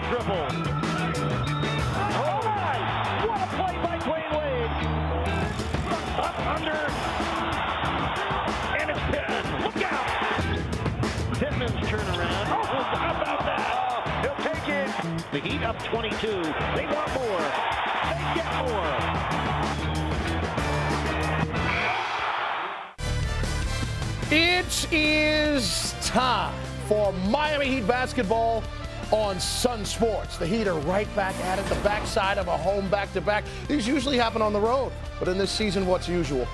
dribble. Oh my! What a play by Dwayne Wade! Up under, and it's Pittman. Look out! Pittman's turnaround. Oh, how about that? He'll take it. The Heat up 22. They want more. They get more. It is time for Miami Heat basketball on Sunsports. The Heat are right back at it, the backside of a home back-to-back. These usually happen on the road, but in this season, what's usual?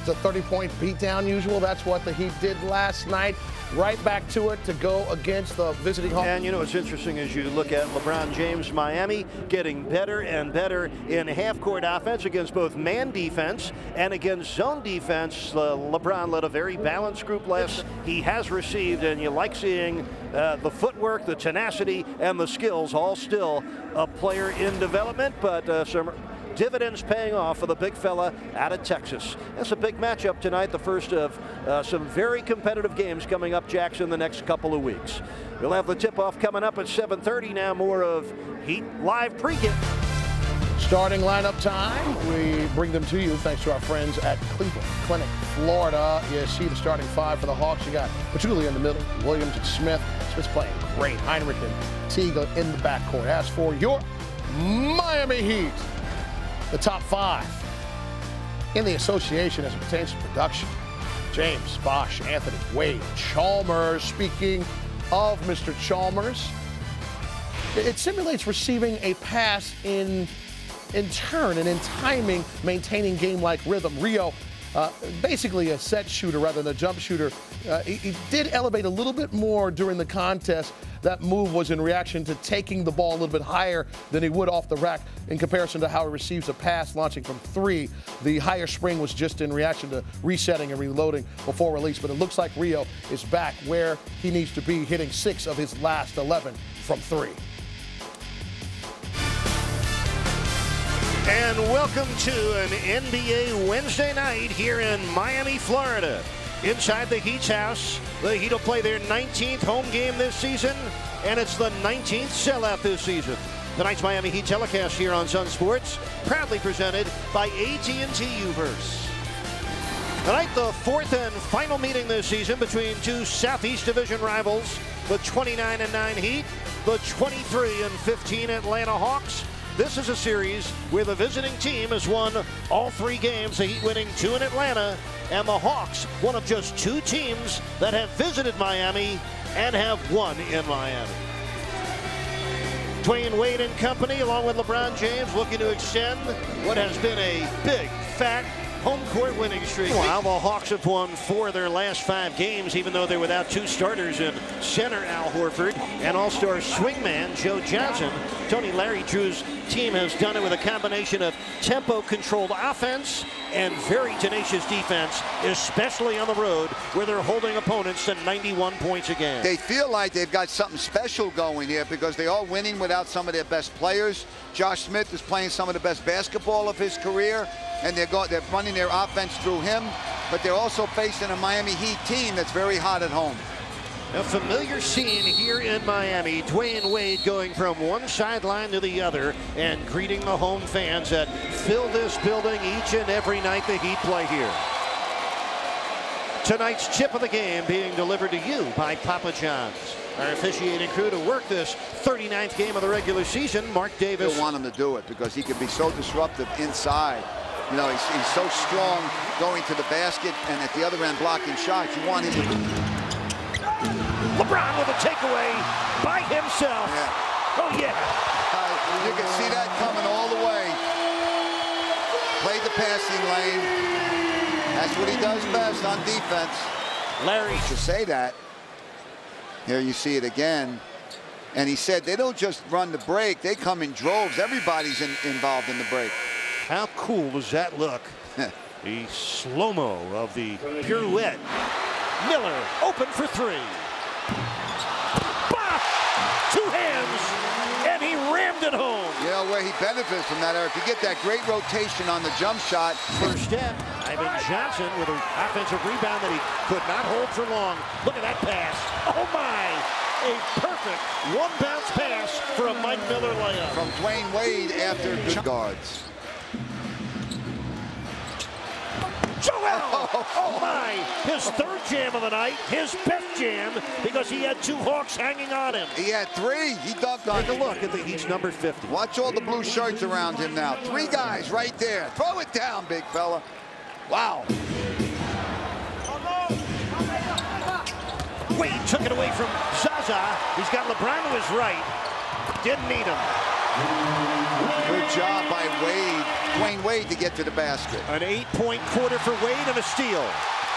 It's a 30-point beatdown usual. That's what the Heat did last night. Right back to it to go against the visiting home. And you know what's interesting as you look at LeBron James, Miami getting better and better in half-court offense against both man defense and against zone defense. LeBron led a very balanced group last. He has received, and you like seeing the footwork, the tenacity, and the skills, all still a player in development, but some dividends paying off for the big fella out of Texas. That's a big matchup tonight, the first of some very competitive games coming up, Jackson, the next couple of weeks. We'll have the tip-off coming up at 7:30. Now more of Heat Live pregame. Starting lineup time, we bring them to you thanks to our friends at Cleveland Clinic, Florida. You see the starting five for the Hawks. You got Pachulia in the middle, Williams and Smith. Smith's playing great. Heinrich and Teague in the backcourt. As for your Miami Heat, the top five in the association as it pertains to production: James, Bosh, Anthony, Wade, Chalmers. Speaking of Mr. Chalmers, it simulates receiving a pass in turn and in timing, maintaining game-like rhythm. Rio, basically a set shooter rather than a jump shooter. He did elevate a little bit more during the contest. That move was in reaction to taking the ball a little bit higher than he would off the rack in comparison to how he receives a pass launching from three. The higher spring was just in reaction to resetting and reloading before release. But it looks like Rio is back where he needs to be, hitting 6 of his last 11 from three. And welcome to an NBA Wednesday night here in Miami, Florida. Inside the Heat's house, the Heat will play their 19th home game this season, and it's the 19th sellout this season. Tonight's Miami Heat telecast here on Sunsports, proudly presented by AT&T Uverse. Tonight, the fourth and final meeting this season between two Southeast Division rivals, the 29-9 Heat, the 23-15 Atlanta Hawks. This is a series where the visiting team has won all 3 games, the Heat winning 2 in Atlanta, and the Hawks, one of just 2 teams that have visited Miami and have won in Miami. Dwayne Wade and company, along with LeBron James, looking to extend what has been a big, fat home court winning streak. While the Hawks have won 4 of their last 5 games, even though they're without 2 starters in center Al Horford and all-star swingman Joe Johnson. Tony Larry Drew's team has done it with a combination of tempo-controlled offense and very tenacious defense, especially on the road where they're holding opponents to 91 points a game. They feel like they've got something special going here because they are winning without some of their best players. Josh Smith is playing some of the best basketball of his career, and they're running their offense through him, but they're also facing a Miami Heat team that's very hot at home. A familiar scene here in Miami. Dwayne Wade going from one sideline to the other and greeting the home fans that fill this building each and every night the Heat play here. Tonight's tip of the game being delivered to you by Papa John's. Our officiating crew to work this 39th game of the regular season, Mark Davis. You'll want him to do it because he can be so disruptive inside. You know, he's so strong going to the basket and at the other end blocking shots. You want him to... LeBron with a takeaway by himself. Yeah. Oh, yeah. You can see that coming all the way. Played the passing lane. That's what he does best on defense. Larry. To say that, here you see it again. And he said they don't just run the break. They come in droves. Everybody's involved in the break. How cool does that look? The slow-mo of the pirouette. Miller open for 3. Bah! 2 hands, and he rammed it home. You know where he benefits from that, Eric. You get that great rotation on the jump shot. First step, Ivan Johnson with an offensive rebound that he could not hold for long. Look at that pass. Oh, my. A perfect one-bounce pass for a Mike Miller layup. From Dwayne Wade after good guards. Joel! Oh my! His third jam of the night, his best jam, because he had two Hawks hanging on him. He had three. He dunked on. Take a look at the Heat's number 50. Watch all the blue shirts around him now. Three guys right there. Throw it down, big fella. Wow. Wade took it away from Zaza. He's got LeBron to his right. Didn't need him. Good job by Wade, Dwayne Wade, to get to the basket. An 8-point quarter for Wade and a steal.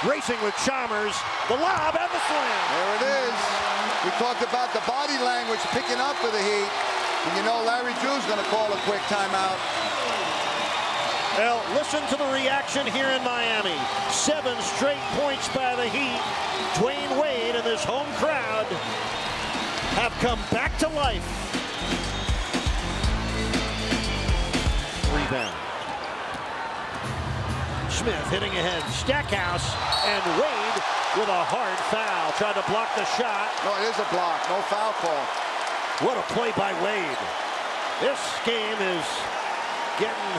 Racing with Chalmers, the lob and the slam. There it is. We talked about the body language picking up for the Heat. And you know Larry Drew's going to call a quick timeout. Well, listen to the reaction here in Miami. 7 straight points by the Heat. Dwayne Wade and this home crowd have come back to life. Rebound. Smith hitting ahead. Stackhouse and Wade with a hard foul. Tried to block the shot. No, it is a block. No foul call. What a play by Wade. This game is getting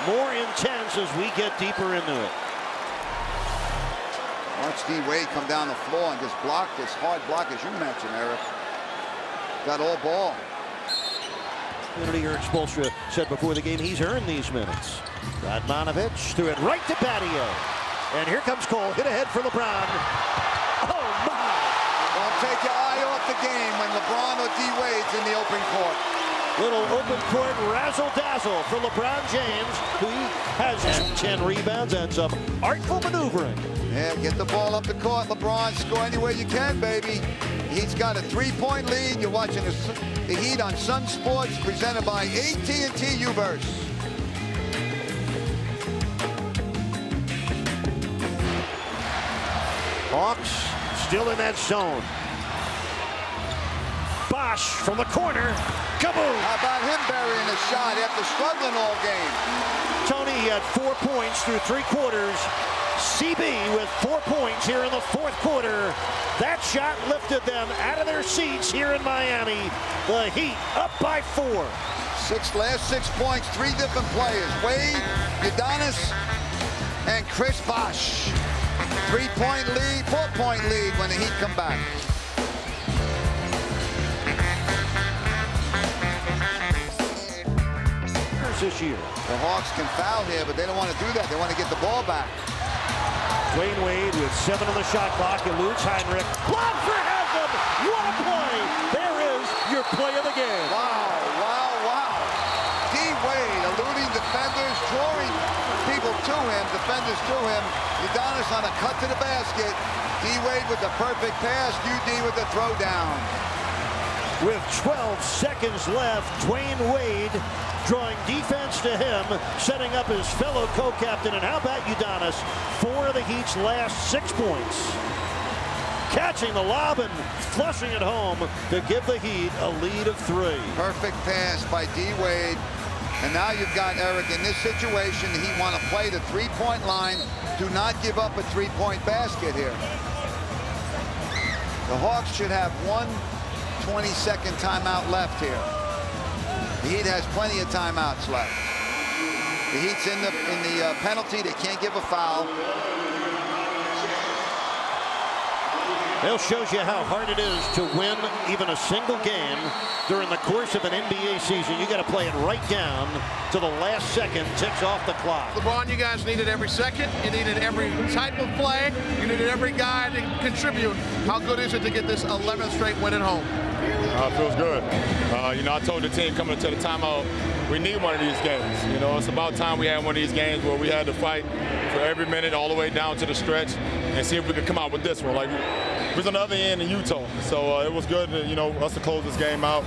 more intense as we get deeper into it. Watch D. Wade come down the floor and just block this hard block, as you mentioned, Eric. Got all ball. Eric Spoelstra said before the game he's earned these minutes. Radmanovich threw it right to Batio. And here comes Cole. Hit ahead for LeBron. Oh, my! Don't take your eye off the game when LeBron or D. Wade's in the open court. Little open court razzle-dazzle for LeBron James, who has 10 rebounds and some artful maneuvering. Yeah, get the ball up the court, LeBron. Score anywhere you can, baby. He's got a 3-point lead. You're watching the Heat on Sunsports, presented by AT&T U-verse. Hawks still in that zone. Bosch from the corner. Kaboom! How about him burying a shot after struggling all game? Tony, he had 4 points through 3 quarters. CB with 4 points here in the 4th quarter. That shot lifted them out of their seats here in Miami. The Heat up by 4. Last 6 points, 3 different players. Wade, Udonis, and Chris Bosch. 3-point lead, 4-point lead when the Heat come back. This year. The Hawks can foul here, but they don't want to do that. They want to get the ball back. Dwayne Wade with 7 on the shot clock. Eludes Heinrich. Block for Haslam. What a play. There is your play of the game. Wow, wow, wow. D. Wade eluding defenders, drawing people to him, defenders to him. Udonis on a cut to the basket. D. Wade with the perfect pass. UD with the throwdown. With 12 seconds left, Dwayne Wade drawing defense to him, setting up his fellow co-captain. And how about Udonis? 4 of the Heat's last 6 points. Catching the lob and flushing it home to give the Heat a lead of 3. Perfect pass by D. Wade. And now you've got, Eric, in this situation, the Heat want to play the 3-point line. Do not give up a 3-point basket here. The Hawks should have 1 20-second timeout left here. The Heat has plenty of timeouts left. The Heat's in the penalty. They can't give a foul. It shows you how hard it is to win even a single game during the course of an NBA season. You got to play it right down to the last second, ticks off the clock. LeBron, you guys needed every second. You needed every type of play. You needed every guy to contribute. How good is it to get this 11th straight win at home? It feels good. I told the team coming into the timeout, we need one of these games. It's about time we had one of these games where we had to fight for every minute all the way down to the stretch and see if we could come out with this one. Like, we was on the other end in Utah, so it was good, us to close this game out.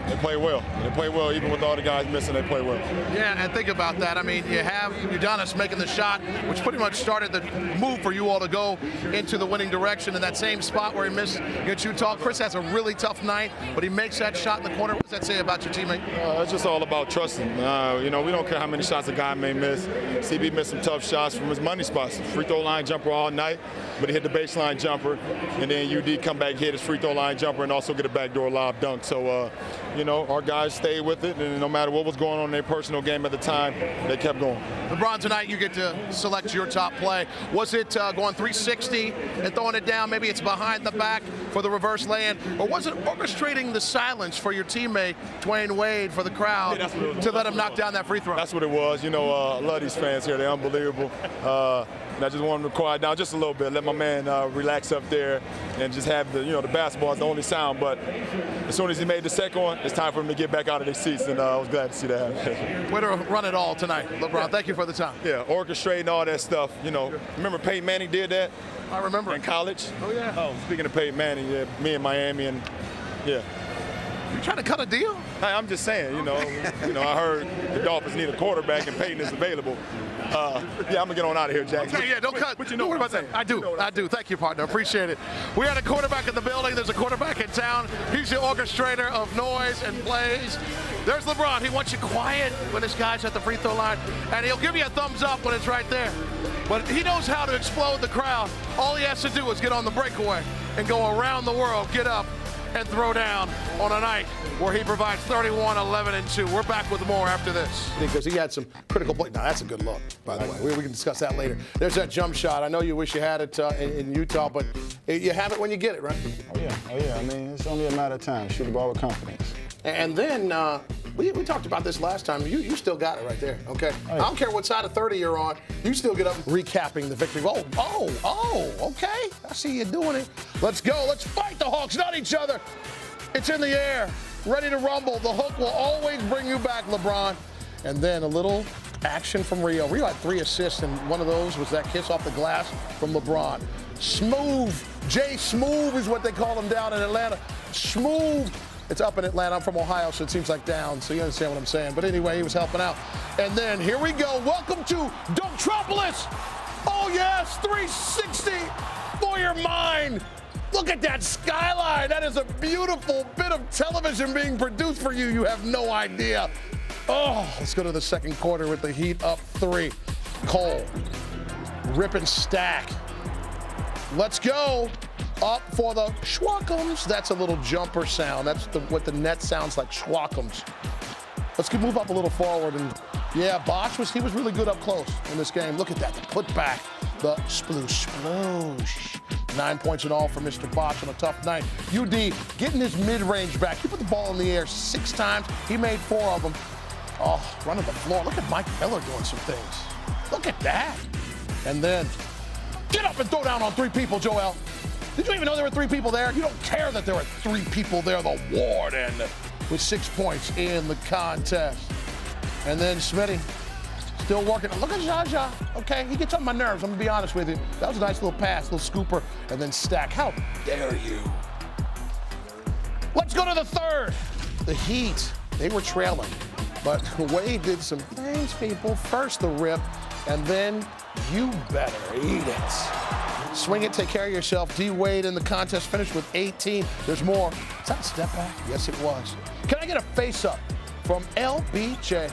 They play well. They play well even with all the guys missing. They play well. Yeah, and think about that. I mean, you have Udonis making the shot, which pretty much started the move for you all to go into the winning direction in that same spot where he missed against Utah. Chris has a really tough night, but he makes that shot in the corner. What does that say about your teammate? It's just all about trusting. You know, we don't care how many shots a guy may miss. CB missed some tough shots from his money spots. Free throw line jumper all night, but he hit the baseline jumper, and then UD come back, hit his free throw line jumper, and also get a backdoor lob dunk. So, you know, our guys stayed with it, and no matter what was going on in their personal game at the time, they kept going. LeBron, tonight you get to select your top play. Was it going 360 and throwing it down? Maybe it's behind the back for the reverse lay-in, or was it orchestrating the silence for your teammate, Dwayne Wade, for the crowd to let him knock down that free throw? That's what it was. You know, I love these fans here. They're unbelievable. And I just want them to quiet down just a little bit, let my man relax up there and just have the, you know, the basketball is the only sound. But as soon as he made the second one, it's time for him to get back out of their seats, and I was glad to see that happen. Way to run it all tonight, LeBron. Thank you for the time. Yeah, orchestrating all that stuff. You know, remember Peyton Manning did that? I remember. In college? Oh, yeah. Oh, speaking of Peyton Manning, yeah, me in Miami, and yeah. You trying to cut a deal? Hey, I'm just saying, you know, I heard the Dolphins need a quarterback and Peyton is available. Yeah, I'm gonna get on out of here, Jack. Okay, yeah, don't cut. But you know what about that? I do. Thank you, partner. Appreciate it. We had a quarterback in the building. There's a quarterback in town. He's the orchestrator of noise and plays. There's LeBron. He wants you quiet when his guy's at the free throw line, and he'll give you a thumbs up when it's right there. But he knows how to explode the crowd. All he has to do is get on the breakaway and go around the world, get up, and throw down on a night where he provides 31, 11, and 2. We're back with more after this. Because he had some critical play. Now, that's a good look, by the way. We can discuss that later. There's that jump shot. I know you wish you had it in Utah, but you have it when you get it, right? Oh, yeah. I mean, it's only a matter of time. Shoot the ball with confidence. And then we talked about this last time. You still got it right there, okay? Oh, yeah. I don't care what side of 30 you're on. You still get up recapping the victory. Oh, okay. I see you doing it. Let's go. Let's fight the Hawks, not each other. It's in the air, ready to rumble. The hook will always bring you back, LeBron. And then a little action from Rio. Rio had 3 assists, and one of those was that kiss off the glass from LeBron. Smooth. Jay Smooth is what they call him down in Atlanta. Smooth. It's up in Atlanta. I'm from Ohio, so it seems like down, so you understand what I'm saying. But anyway, he was helping out. And then here we go. Welcome to Duntropolis. Oh, yes, 360 for your mind. Look at that skyline. That is a beautiful bit of television being produced for you. You have no idea. Oh, let's go to the second quarter with the Heat up 3. Cole, rip and stack. Let's go. Up for the Schwackums. That's a little jumper sound. That's what the net sounds like, Schwackums. Let's move up a little forward. And yeah, Bosch he was really good up close in this game. Look at that, the putback, the sploosh. 9 points in all for Mr. Bosch on a tough night. UD getting his mid-range back. He put the ball in the air 6 times. He made 4 of them. Oh, running the floor. Look at Mike Miller doing some things. Look at that. And then get up and throw down on 3 people, Joel. Did you even know there were 3 people there? You don't care that there were 3 people there. The Warden with 6 points in the contest. And then Smitty still working. Look at Jaja. Okay, he gets on my nerves. I'm going to be honest with you. That was a nice little pass, little scooper, and then stack. How dare you? Let's go to the third. The Heat, they were trailing. But Wade did some things, people. First the rip, and then you better eat it. Swing it, take care of yourself. D. Wade in the contest finished with 18. There's more. Is that a step back? Yes, it was. Can I get a face-up from LBJ?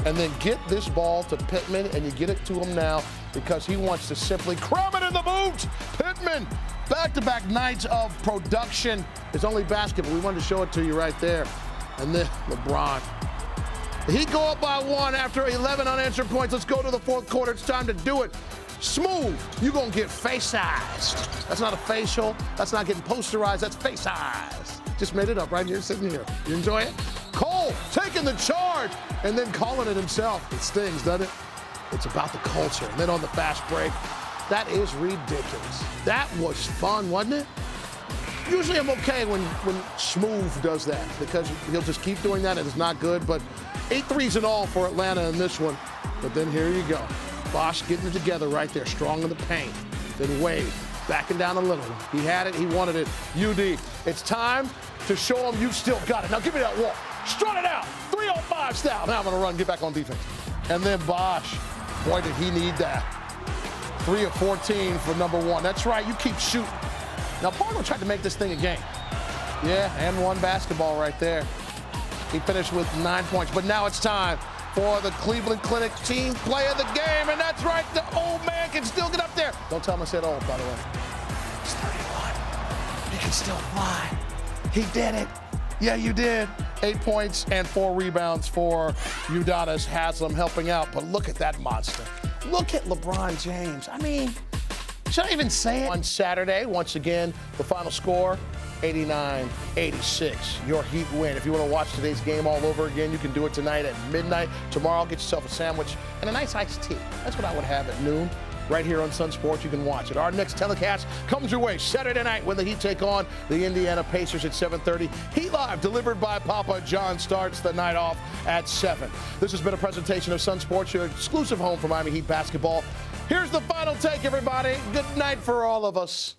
And then get this ball to Pittman, and you get it to him now because he wants to simply cram it in the boot. Pittman, back-to-back nights of production. It's only basketball. We wanted to show it to you right there. And then LeBron. He go up by 1 after 11 unanswered points. Let's go to the fourth quarter. It's time to do it. Smooth, you're going to get face-sized. That's not a facial. That's not getting posterized. That's face-sized. Just made it up right here, sitting here. You enjoy it? Cole taking the charge and then calling it himself. It stings, doesn't it? It's about the culture. And then on the fast break, that is ridiculous. That was fun, wasn't it? Usually I'm okay when Smooth does that because he'll just keep doing that and it's not good. But 8 threes in all for Atlanta in this one. But then here you go. Bosch getting it together right there, strong in the paint. Then Wade backing down a little one. He had it. He wanted it. UD, it's time to show him you still got it. Now give me that walk. Strut it out. 3-on-5 style. Now I'm going to run, get back on defense. And then Bosch. Boy, did he need that. 3 of 14 for number one. That's right. You keep shooting. Now, Barlow tried to make this thing a game. Yeah, and one basketball right there. He finished with 9 points. But now it's time for the Cleveland Clinic team play of the game. And that's right. The old man can still get up there. Don't tell him I said old, by the way. He's 31. He can still fly. He did it. Yeah, you did. 8 points and 4 rebounds for Udonis Haslem helping out. But look at that monster. Look at LeBron James. I mean, should I even say it? On Saturday, once again, the final score, 89-86. Your Heat win. If you want to watch today's game all over again, you can do it tonight at midnight. Tomorrow, get yourself a sandwich and a nice iced tea. That's what I would have at noon. Right here on Sunsports, you can watch it. Our next telecast comes your way Saturday night when the Heat take on the Indiana Pacers at 7:30. Heat Live, delivered by Papa John, starts the night off at 7. This has been a presentation of Sunsports, your exclusive home for Miami Heat basketball. Here's the final take, everybody. Good night for all of us.